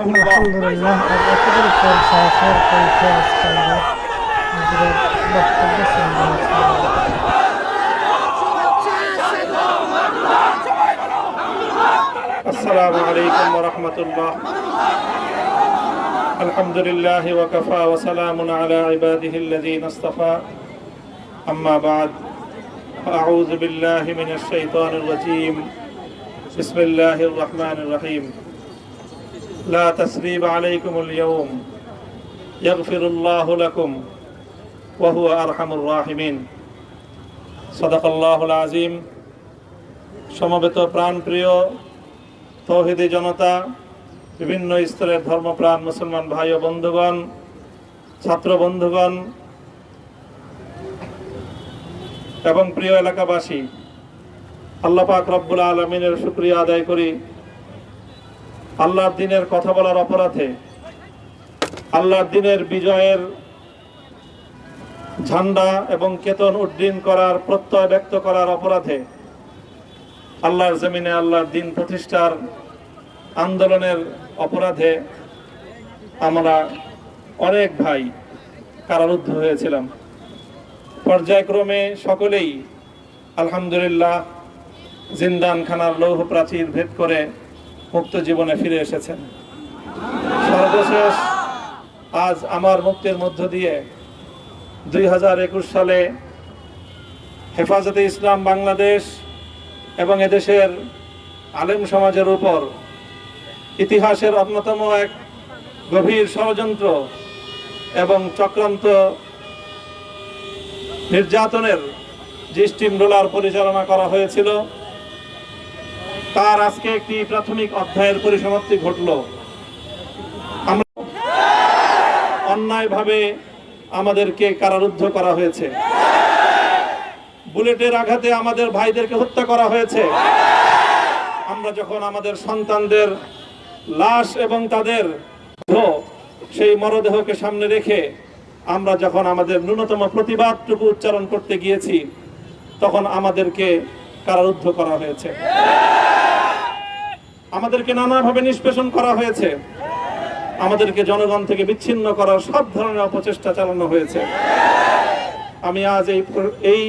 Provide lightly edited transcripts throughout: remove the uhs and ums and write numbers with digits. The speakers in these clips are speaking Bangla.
রাহমাতুল্লাহ। আলহামদুলিল্লাহ একেবারে শেষের পরিচয় আজকে আমরা নিজেদের বক্তব্য শুনবো ইনশাআল্লাহ। আসসালামু আলাইকুম ওয়া রাহমাতুল্লাহ। আলহামদুলিল্লাহি ওয়া কাফা ওয়া সালামুন আলা ইবাদিহিল্লাযীনা ইসতাফা। আম্মা বা'দ। আউযু বিল্লাহি মিনাশ শাইতানির রাজীম। বিসমিল্লাহির রাহমানির রহিম। লা তাসরিবা আলাইকুমুল ইয়াওম ইয়াগফিরুল্লাহু লাকুম ওয়া হুয়া আরহামুর রাহিমিন। সাদাকাল্লাহুল আযীম। সমবেত প্রাণপ্রিয় তৌহিদি জনতা, বিভিন্ন স্তরের ধর্মপ্রাণ মুসলমান ভাই ও বন্ধুগণ, ছাত্র বন্ধুগণ এবং প্রিয় এলাকাবাসী, আল্লাহ পাক রব্বুল আলামিনের শুকরিয়া আদায় করি। আল্লাহর দ্বীনের কথা বলার অপরাধে, আল্লাহর দ্বীনের বিজয়ের ঝান্ডা এবং কেতন উড্ডীন করার প্রত্যয় ব্যক্ত করার অপরাধে, আল্লাহর জমিনে আল্লাহর দ্বীন প্রতিষ্ঠার আন্দোলনের অপরাধে আমরা অনেক ভাই কারারুদ্ধ হয়েছিলাম। পর্যায়ক্রমে সকলেই আলহামদুলিল্লাহ জিন্দানখানার লৌহ প্রাচীর ভেদ করে মুক্ত জীবনে ফিরে এসেছেন। সর্বশেষ আজ আমার মুক্তির মধ্য দিয়ে 2021 সালে হেফাজতে ইসলাম বাংলাদেশ এবং এদেশের আলেম সমাজের উপর ইতিহাসের অন্যতম এক গভীর ষড়যন্ত্র এবং চক্রান্ত নির্যাতনের যে স্টিম রোলার পরিচালনা করা হয়েছিল, তার আজকে একটি প্রাথমিক অধ্যায়ের পরিসমাপ্তি ঘটল। আমরা অন্যায়ভাবে আমাদেরকে কারারুদ্ধ করা হয়েছে, বুলেটের আঘাতে আমাদের ভাইদেরকে হত্যা করা হয়েছে। আমরা যখন আমাদের সন্তানদের লাশ এবং তাদের সেই মরদেহকে সামনে রেখে আমরা যখন আমাদের ন্যূনতম প্রতিবাদটুকু উচ্চারণ করতে গিয়েছি, তখন আমাদেরকে কারারুদ্ধ করা হয়েছে, আমাদেরকে নানাভাবে নিষ্পেষণ করা হয়েছে, আমাদেরকে জনগণ থেকে বিচ্ছিন্ন করার সব ধরনের অপচেষ্টা চালানো হয়েছে। আমি আজ এই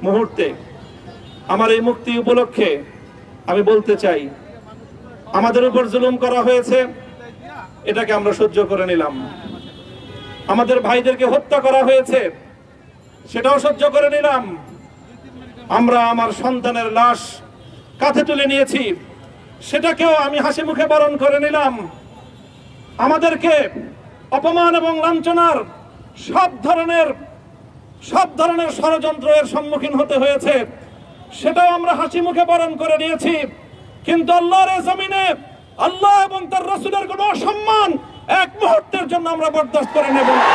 মুহূর্তে আমার এই মুক্তি উপলক্ষে আমি বলতে চাই, আমাদের উপর জুলুম করা হয়েছে, এটাকে আমরা সহ্য করে নিলাম। আমাদের ভাইদেরকে হত্যা করা হয়েছে, সেটাও সহ্য করে নিলাম। আমরা আমার সন্তানের লাশ কাঁধে তুলে নিয়েছি, সেটাকেও আমি হাসি মুখে বরণ করে নিলাম। আমাদেরকে অপমান এবং লাঞ্ছনার সব ধরনের ষড়যন্ত্রের সম্মুখীন হতে হয়েছে, সেটাও আমরা হাসি মুখে বরণ করে নিয়েছি। কিন্তু আল্লাহর জমিনে আল্লাহ এবং তার রাসূলের কোনো অসম্মান এক মুহূর্তের জন্য আমরা বরদাস্ত করে নেব না।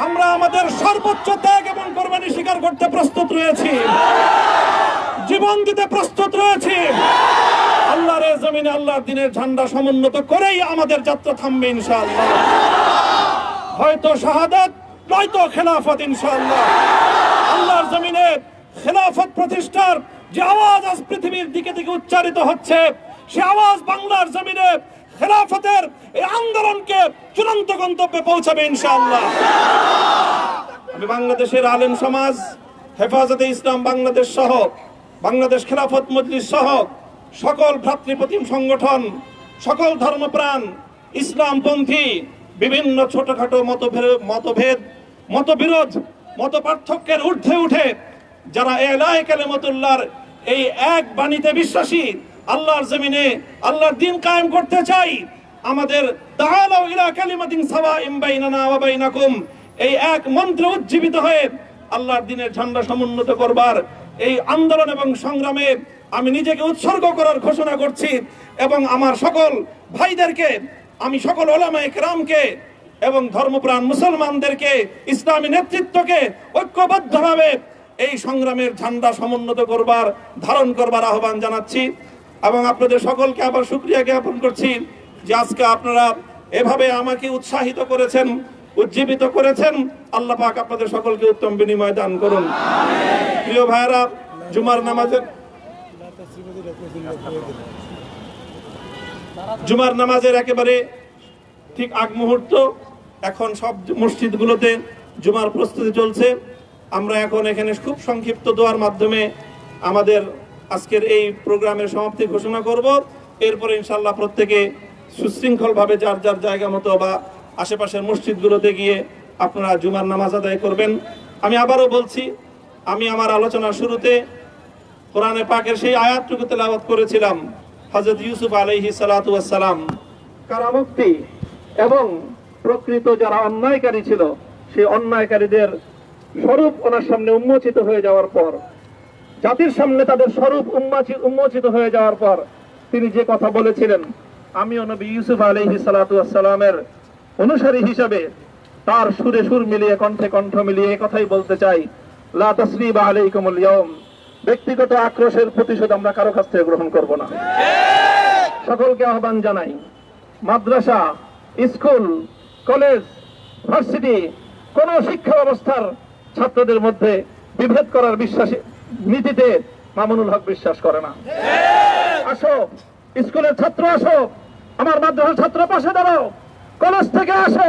আমরা আমাদের সর্বোচ্চ ত্যাগ এবং কোরবানি স্বীকার করতে প্রস্তুত রয়েছি, জীবন দিতে প্রস্তুত রয়েছি। আল্লাহর জমিনে আল্লাহর দ্বীনের ঝান্ডা সমুন্নত করেই আমাদের যাত্রা থামবে ইনশাআল্লাহ। হয়তো শাহাদাত, নয়তো খেলাফত ইনশাআল্লাহ। আল্লাহর জমিনে খেলাফত প্রতিষ্ঠার যে আওয়াজ আজ পৃথিবীর দিকে দিকে উচ্চারিত হচ্ছে, সে আওয়াজ বাংলার জমিনে খেলাফতের এই আন্দোলনকে চূড়ান্ত গন্তব্যে পৌঁছাবে ইনশাআল্লাহ। আমি বাংলাদেশের আলেম সমাজ, হেফাজতে ইসলাম বাংলাদেশ সহ বাংলাদেশ খেলাফত মজলিস সহ সকল ভ্রাতৃপ্রতিম সংগঠন, সকল ধর্মপ্রাণ, ইসলামপন্থী বিভিন্ন ছোটখাটো মতভেদ, মতবিরোধ, মত পার্থক্যের ঊর্ধ্বে উঠে যারা এলায়ে কালিমাতুল্লাহর এই এক বাণীতে বিশ্বাসী, আল্লাহর জমিনে আল্লাহর দ্বীন কায়েম করতে চাই, আমাদের তাআলাউ ইলা কালিমাতিন সাওয়াইন বাইনানা ওয়া বাইনাকুম এই এক মন্ত্রে উজ্জীবিত হয়ে আল্লাহর দ্বীনের ঝান্ডা সমুন্নত করবার এই আন্দোলন এবং সংগ্রামে আমি নিজেকে উৎসর্গ করার ঘোষণা করছি। এবং আমার সকল ভাইদেরকে, আমি সকল উলামায়ে কেরামকে এবং ধর্মপ্রাণ মুসলমানদেরকে, ইসলামী নেতৃত্বকে ঐক্যবদ্ধভাবে এই সংগ্রামের ঝান্ডা সমুন্নত করবার, ধারণ করবার আহ্বান জানাচ্ছি। এবং আপনাদের সকলকে আবার শুকরিয়া জ্ঞাপন করছি যে আজকে আপনারা এভাবে আমাকে উৎসাহিত করেছেন, উজ্জীবিত করেছেন। আল্লাহ পাক আপনাদের সকলকে উত্তম বিনিময় দান করুন। প্রিয় ভাইরা, জুমার নামাজের জুমার নামাজের একেবারে ঠিক আগ মুহূর্ত। এখন সব মসজিদগুলোতে জুমার প্রস্তুতি চলছে। আমরা এখন এখানে খুব সংক্ষিপ্ত দোয়ার মাধ্যমে আমাদের আজকের এই প্রোগ্রামের সমাপ্তি ঘোষণা করব। এরপরে ইনশাল্লাহ প্রত্যেকে সুশৃঙ্খলভাবে যার যার জায়গা মতো বা আশেপাশের মসজিদগুলোতে গিয়ে আপনারা জুমার নামাজ আদায় করবেন। আমি আবারও বলছি, আমি আমার আলোচনার শুরুতে কোরআনে পাকের সেই আয়াতটুকু তেলাওয়াত করেছিলাম, হযরত ইউসুফ আলাইহিস সালাতু ওয়াস সালাম কারামুক্তি এবং প্রকৃত যারা অন্যায়কারী ছিল সেই অন্যায়কারীদের স্বরূপ ওনার সামনে উন্মোচিত হয়ে যাওয়ার পর, জাতির সামনে তাদের স্বরূপ উন্মোচিত হয়ে যাওয়ার পর তিনি যে কথা বলেছিলেন, আমিও নবী ইউসুফ আলাইহিস সালাতু ওয়াস সালামের অনুসারী হিসাবে তার সুরে সুর মিলিয়ে কণ্ঠে কণ্ঠ মিলিয়ে এই কথাই বলতে চাই, লা তাসরিবা আলাইকুমুল ইয়াউম। ব্যক্তিগত আক্রোশের প্রতিশোধ আমরা কারো কাছ থেকে গ্রহণ করব না। সকলকে আহ্বান জানাই, মাদ্রাসা, স্কুল, কলেজ, ভার্সিটি কোন শিক্ষা ব্যবস্থার ছাত্রদের মধ্যে বিভেদ করার বিশ্বাসী নীতিতে মামুনুল হক বিশ্বাস করে না। আসো, স্কুলের ছাত্র আসো, আমার মাদ্রাসার ছাত্র পাশে দাঁড়াও, কলেজ থেকে আসো,